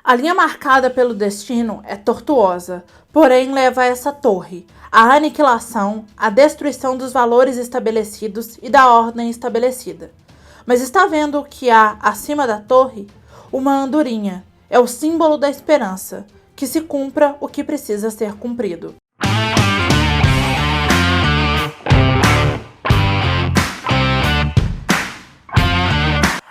A linha marcada pelo destino é tortuosa, porém leva a essa torre, a aniquilação, a destruição dos valores estabelecidos e da ordem estabelecida. Mas está vendo o que há acima da torre? Uma andorinha. É o símbolo da esperança, que se cumpra o que precisa ser cumprido.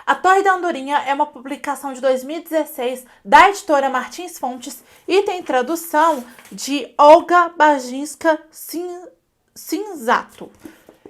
A Torre da Andorinha é uma publicação de 2016 da editora Martins Fontes e tem tradução de Olga Bajinska Cinzato.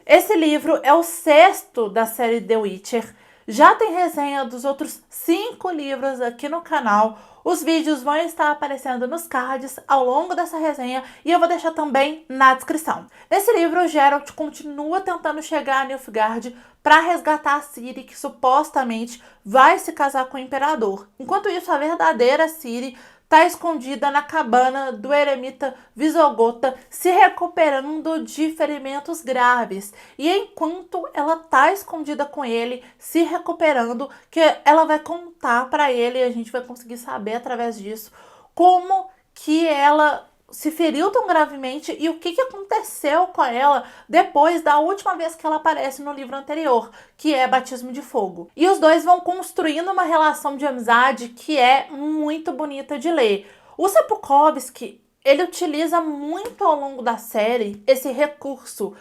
Esse livro é o 6º da série The Witcher. Já tem resenha dos outros 5 livros aqui no canal. Os vídeos vão estar aparecendo nos cards ao longo dessa resenha e eu vou deixar também na descrição. Nesse livro, o Geralt continua tentando chegar a Nilfgaard para resgatar a Ciri, que supostamente vai se casar com o Imperador. Enquanto isso, a verdadeira Ciri está escondida na cabana do eremita Visogota, se recuperando de ferimentos graves. E enquanto ela está escondida com ele, se recuperando, que ela vai contar para ele, e a gente vai conseguir saber através disso, como que ela se feriu tão gravemente e o que aconteceu com ela depois da última vez que ela aparece no livro anterior, que é Batismo de Fogo. E os dois vão construindo uma relação de amizade que é muito bonita de ler. O Sapkowski, ele utiliza muito ao longo da série esse recurso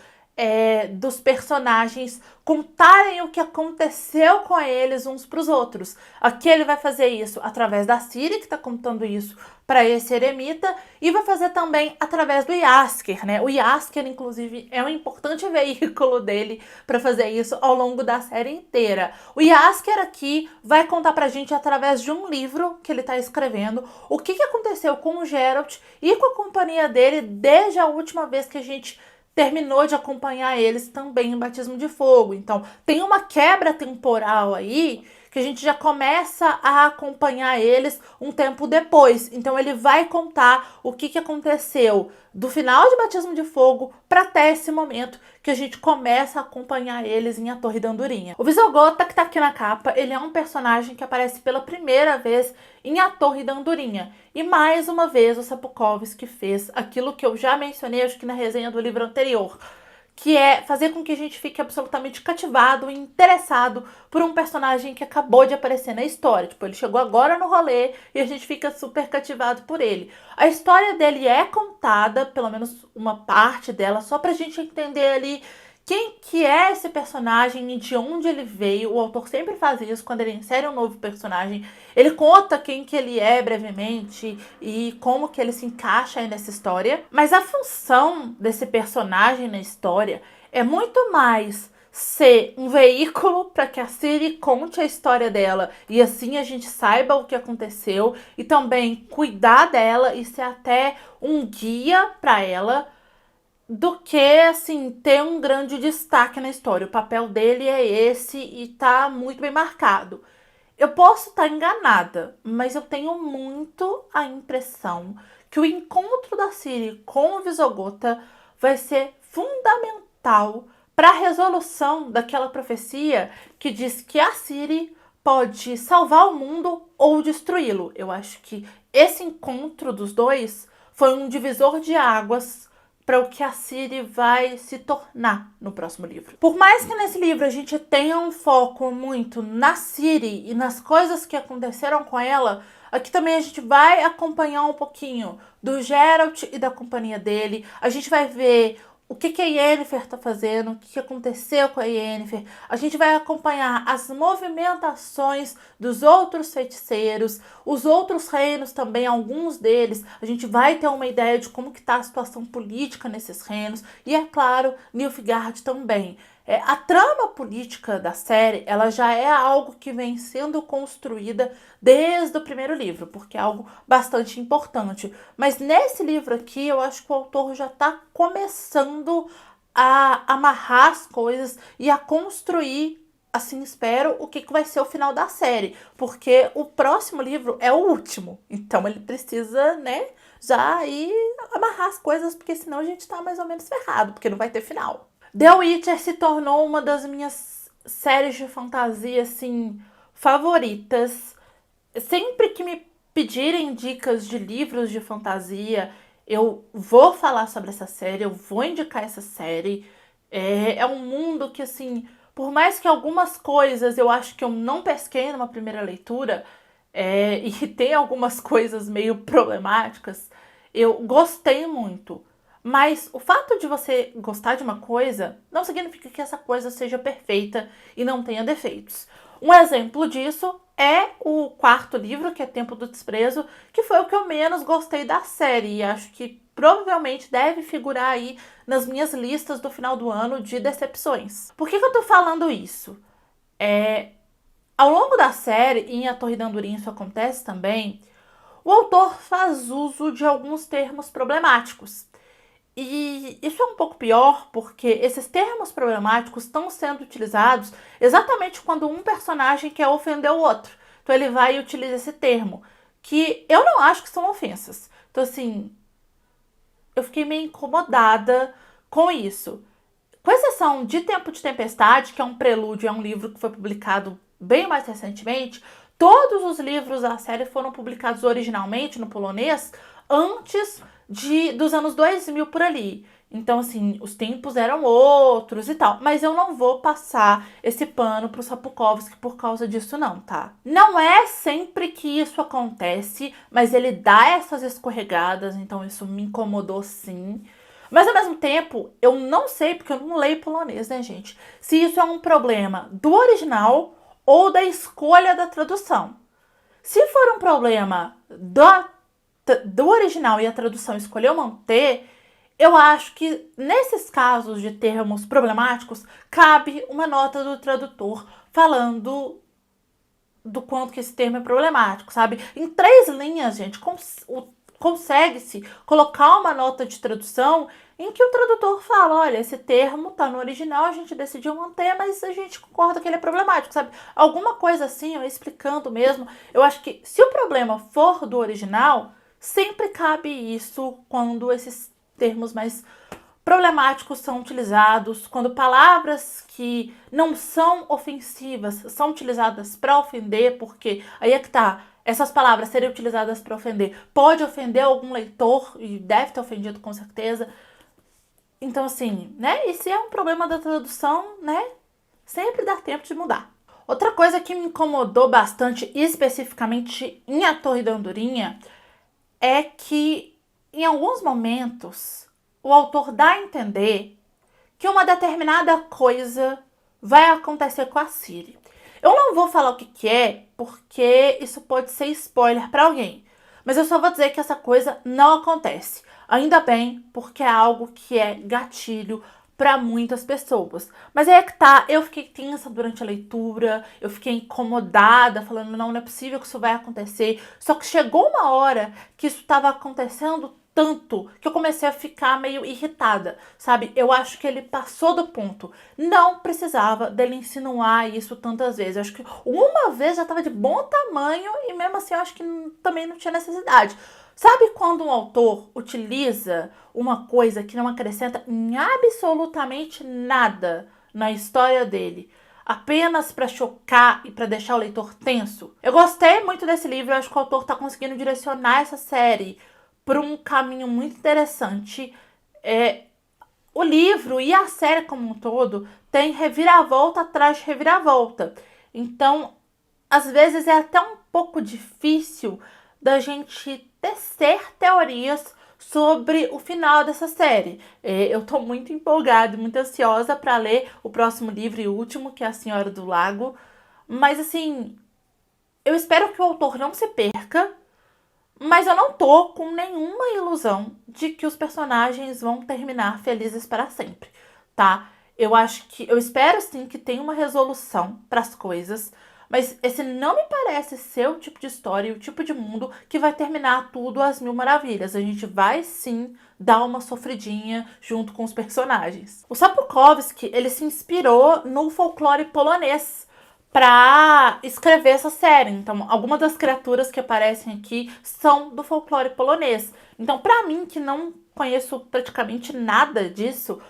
dos personagens contarem o que aconteceu com eles uns para os outros. Aqui ele vai fazer isso através da Ciri, que está contando isso para esse eremita, e vai fazer também através do Jaskier, né? O Jaskier, inclusive, é um importante veículo dele para fazer isso ao longo da série inteira. O Jaskier aqui vai contar pra gente através de um livro que ele está escrevendo o que aconteceu com o Geralt e com a companhia dele desde a última vez que a gente terminou de acompanhar eles também em Batismo de Fogo. Então, tem uma quebra temporal aí que a gente já começa a acompanhar eles um tempo depois. Então, ele vai contar o que aconteceu do final de Batismo de Fogo para até esse momento que a gente começa a acompanhar eles em A Torre da Andorinha. O Visogota, que tá aqui na capa, ele é um personagem que aparece pela primeira vez em A Torre da Andorinha. E mais uma vez o Sapkowski fez aquilo que eu já mencionei, acho que na resenha do livro anterior, que é fazer com que a gente fique absolutamente cativado e interessado por um personagem que acabou de aparecer na história. Tipo, ele chegou agora no rolê e a gente fica super cativado por ele. A história dele é contada, pelo menos uma parte dela, só pra gente entender ali quem que é esse personagem e de onde ele veio. O autor sempre faz isso quando ele insere um novo personagem. Ele conta quem que ele é brevemente e como que ele se encaixa aí nessa história. Mas a função desse personagem na história é muito mais ser um veículo para que a Ciri conte a história dela e assim a gente saiba o que aconteceu, e também cuidar dela e ser até um guia para ela, do que, assim, ter um grande destaque na história. O papel dele é esse e tá muito bem marcado. Eu posso estar enganada, mas eu tenho muito a impressão que o encontro da Ciri com o Visogota vai ser fundamental para a resolução daquela profecia que diz que a Ciri pode salvar o mundo ou destruí-lo. Eu acho que esse encontro dos dois foi um divisor de águas para o que a Ciri vai se tornar no próximo livro. Por mais que nesse livro a gente tenha um foco muito na Ciri e nas coisas que aconteceram com ela, aqui também a gente vai acompanhar um pouquinho do Geralt e da companhia dele. A gente vai ver o que a Yennefer tá fazendo, o que aconteceu com a Yennefer. A gente vai acompanhar as movimentações dos outros feiticeiros, os outros reinos também, alguns deles. A gente vai ter uma ideia de como que tá a situação política nesses reinos. E, é claro, Nilfgaard também. A trama política da série, ela já é algo que vem sendo construída desde o primeiro livro, porque é algo bastante importante. Mas nesse livro aqui, eu acho que o autor já está começando a amarrar as coisas e a construir, assim espero, o que vai ser o final da série. Porque o próximo livro é o último, então ele precisa, né, já ir amarrar as coisas, porque senão a gente tá mais ou menos ferrado, porque não vai ter final. The Witcher se tornou uma das minhas séries de fantasia, assim, favoritas. Sempre que me pedirem dicas de livros de fantasia, eu vou falar sobre essa série, eu vou indicar essa série. É um mundo que, assim, por mais que algumas coisas eu acho que eu não pesquei numa primeira leitura, e tem algumas coisas meio problemáticas, eu gostei muito. Mas o fato de você gostar de uma coisa não significa que essa coisa seja perfeita e não tenha defeitos. Um exemplo disso é o quarto livro, que é Tempo do Desprezo, que foi o que eu menos gostei da série. E acho que provavelmente deve figurar aí nas minhas listas do final do ano de decepções. Por que eu tô falando isso? Ao longo da série, e em A Torre da Andorinha isso acontece também, o autor faz uso de alguns termos problemáticos. E isso é um pouco pior porque esses termos problemáticos estão sendo utilizados exatamente quando um personagem quer ofender o outro. Então ele vai e utiliza esse termo, que eu não acho que são ofensas. Então, assim, eu fiquei meio incomodada com isso. Com exceção de Tempo de Tempestade, que é um prelúdio, é um livro que foi publicado bem mais recentemente, todos os livros da série foram publicados originalmente no polonês antes dos anos 2000 por ali. Então, assim, os tempos eram outros e tal. Mas eu não vou passar esse pano pro Sapkowski por causa disso, não, tá? Não é sempre que isso acontece, mas ele dá essas escorregadas, então isso me incomodou sim. Mas ao mesmo tempo, eu não sei, porque eu não leio polonês, né, gente? Se isso é um problema do original ou da escolha da tradução. Se for um problema do original e a tradução escolheu manter, eu acho que nesses casos de termos problemáticos, cabe uma nota do tradutor falando do quanto que esse termo é problemático, sabe? Em 3 linhas, gente, consegue-se colocar uma nota de tradução em que o tradutor fala, olha, esse termo tá no original, a gente decidiu manter, mas a gente concorda que ele é problemático, sabe? Alguma coisa assim, ó, explicando mesmo. Eu acho que se o problema for do original, sempre cabe isso quando esses termos mais problemáticos são utilizados, quando palavras que não são ofensivas são utilizadas para ofender, porque aí é que tá, essas palavras serem utilizadas para ofender pode ofender algum leitor, e deve ter ofendido com certeza. Então, assim, né? E se é um problema da tradução, né? Sempre dá tempo de mudar. Outra coisa que me incomodou bastante, especificamente em A Torre da Andorinha, é que em alguns momentos o autor dá a entender que uma determinada coisa vai acontecer com a Ciri. Eu não vou falar o que é, porque isso pode ser spoiler para alguém. Mas eu só vou dizer que essa coisa não acontece. Ainda bem, porque é algo que é gatilho para muitas pessoas. Mas aí é que tá, eu fiquei tensa durante a leitura, eu fiquei incomodada, falando, não é possível que isso vai acontecer. Só que chegou uma hora que isso estava acontecendo tanto que eu comecei a ficar meio irritada, sabe? Eu acho que ele passou do ponto. Não precisava dele insinuar isso tantas vezes. Eu acho que uma vez já estava de bom tamanho e mesmo assim eu acho que também não tinha necessidade. Sabe quando um autor utiliza uma coisa que não acrescenta em absolutamente nada na história dele, apenas para chocar e para deixar o leitor tenso? Eu gostei muito desse livro, eu acho que o autor está conseguindo direcionar essa série por um caminho muito interessante. O livro e a série como um todo tem reviravolta atrás de reviravolta. Então, às vezes é até um pouco difícil da gente tecer teorias sobre o final dessa série. Eu tô muito empolgada, muito ansiosa para ler o próximo livro e último, que é A Senhora do Lago. Mas assim, eu espero que o autor não se perca, mas eu não tô com nenhuma ilusão de que os personagens vão terminar felizes para sempre, tá? Eu espero sim que tenha uma resolução para as coisas, mas esse não me parece ser o tipo de história e o tipo de mundo que vai terminar tudo às mil maravilhas. A gente vai sim dar uma sofridinha junto com os personagens. O Sapkowski, ele se inspirou no folclore polonês para escrever essa série. Então, algumas das criaturas que aparecem aqui são do folclore polonês. Então, para mim, que não conheço praticamente nada disso,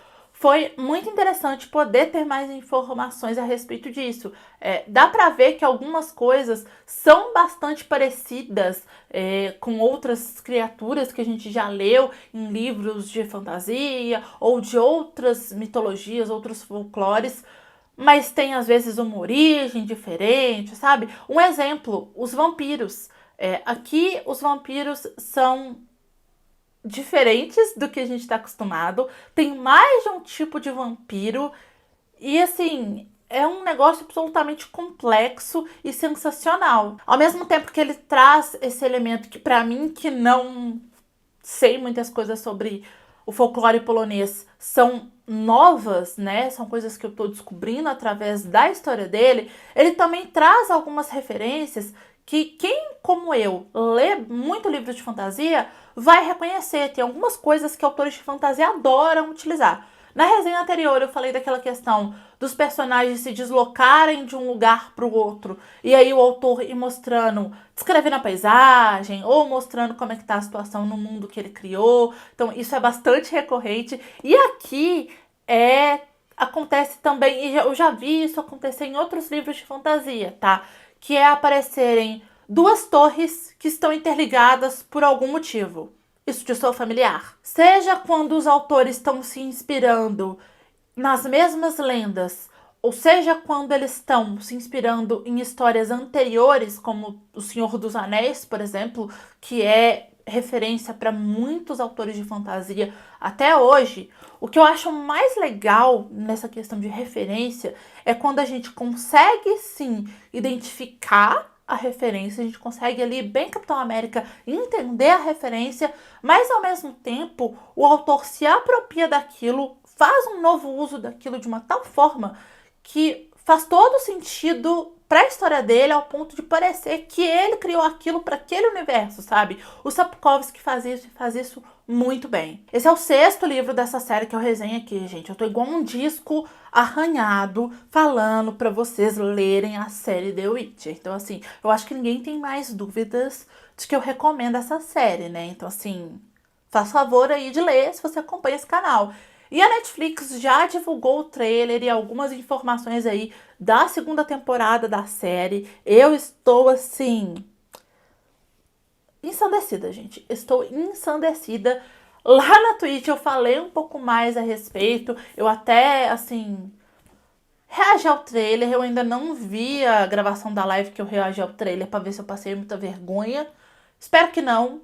foi muito interessante poder ter mais informações a respeito disso. Dá pra ver que algumas coisas são bastante parecidas com outras criaturas que a gente já leu em livros de fantasia ou de outras mitologias, outros folclores, mas tem às vezes uma origem diferente, sabe? Um exemplo, os vampiros. Aqui os vampiros são diferentes do que a gente está acostumado. Tem mais de um tipo de vampiro. E assim, é um negócio absolutamente complexo e sensacional. Ao mesmo tempo que ele traz esse elemento que, pra mim, que não sei muitas coisas sobre o folclore polonês, são novas, né? São coisas que eu tô descobrindo através da história dele. Ele também traz algumas referências que quem, como eu, lê muito livro de fantasia, vai reconhecer. Tem algumas coisas que autores de fantasia adoram utilizar. Na resenha anterior eu falei daquela questão dos personagens se deslocarem de um lugar para o outro, e aí o autor ir mostrando, descrevendo a paisagem, ou mostrando como é que tá a situação no mundo que ele criou. Então isso é bastante recorrente. E aqui acontece também, e eu já vi isso acontecer em outros livros de fantasia, tá? Que é aparecerem duas torres que estão interligadas por algum motivo. Isso te soa familiar? Seja quando os autores estão se inspirando nas mesmas lendas, ou seja quando eles estão se inspirando em histórias anteriores, como O Senhor dos Anéis, por exemplo, que é referência para muitos autores de fantasia até hoje. O que eu acho mais legal nessa questão de referência é quando a gente consegue sim identificar a referência, a gente consegue ali, bem Capitão América, entender a referência, mas ao mesmo tempo o autor se apropria daquilo, faz um novo uso daquilo de uma tal forma que faz todo sentido para a história dele, ao ponto de parecer que ele criou aquilo para aquele universo, sabe? O Sapkowski faz isso e faz isso muito bem. Esse é o 6º livro dessa série que eu resenho aqui, gente. Eu tô igual um disco arranhado falando para vocês lerem a série The Witcher. Então, assim, eu acho que ninguém tem mais dúvidas de que eu recomendo essa série, né? Então, assim, faz favor aí de ler se você acompanha esse canal. E a Netflix já divulgou o trailer e algumas informações aí da 2ª temporada da série. Eu estou, assim, ensandecida, gente. Estou ensandecida. Lá na Twitch eu falei um pouco mais a respeito. Eu até, assim, reagi ao trailer. Eu ainda não vi a gravação da live que eu reagi ao trailer pra ver se eu passei muita vergonha. Espero que não.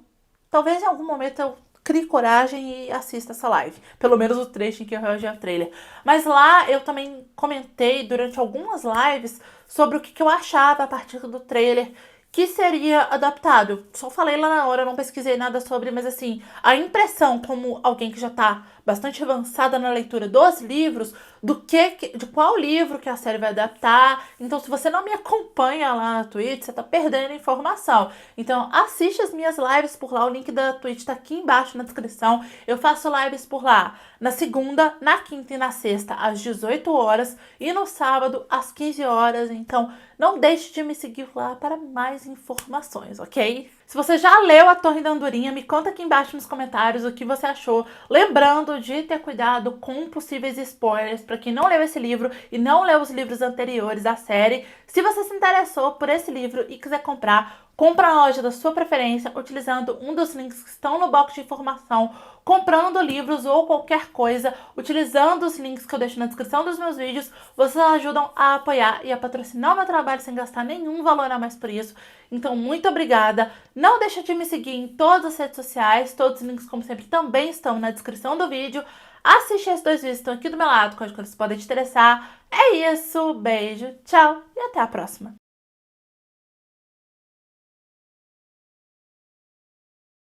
Talvez em algum momento eu crie coragem e assista essa live. Pelo menos o trecho em que eu reagi ao trailer. Mas lá eu também comentei durante algumas lives sobre o que eu achava a partir do trailer que seria adaptado. Só falei lá na hora, não pesquisei nada sobre, mas assim, a impressão como alguém que já tá bastante avançada na leitura dos livros, de qual livro que a série vai adaptar. Então, se você não me acompanha lá na Twitch, você tá perdendo informação. Então, assiste as minhas lives por lá, o link da Twitch tá aqui embaixo na descrição. Eu faço lives por lá na segunda, na quinta e na sexta, às 18 horas, e no sábado, às 15 horas. Então, não deixe de me seguir lá para mais informações, ok? Se você já leu A Torre da Andorinha, me conta aqui embaixo nos comentários o que você achou. Lembrando de ter cuidado com possíveis spoilers para quem não leu esse livro e não leu os livros anteriores da série. Se você se interessou por esse livro e quiser comprar, compra na loja da sua preferência, utilizando um dos links que estão no box de informação, comprando livros ou qualquer coisa, utilizando os links que eu deixo na descrição dos meus vídeos. Vocês ajudam a apoiar e a patrocinar o meu trabalho sem gastar nenhum valor a mais por isso. Então, muito obrigada. Não deixa de me seguir em todas as redes sociais. Todos os links, como sempre, também estão na descrição do vídeo. Assiste esses 2 vídeos que estão aqui do meu lado, que eu acho que eles podem te interessar. É isso, beijo, tchau e até a próxima.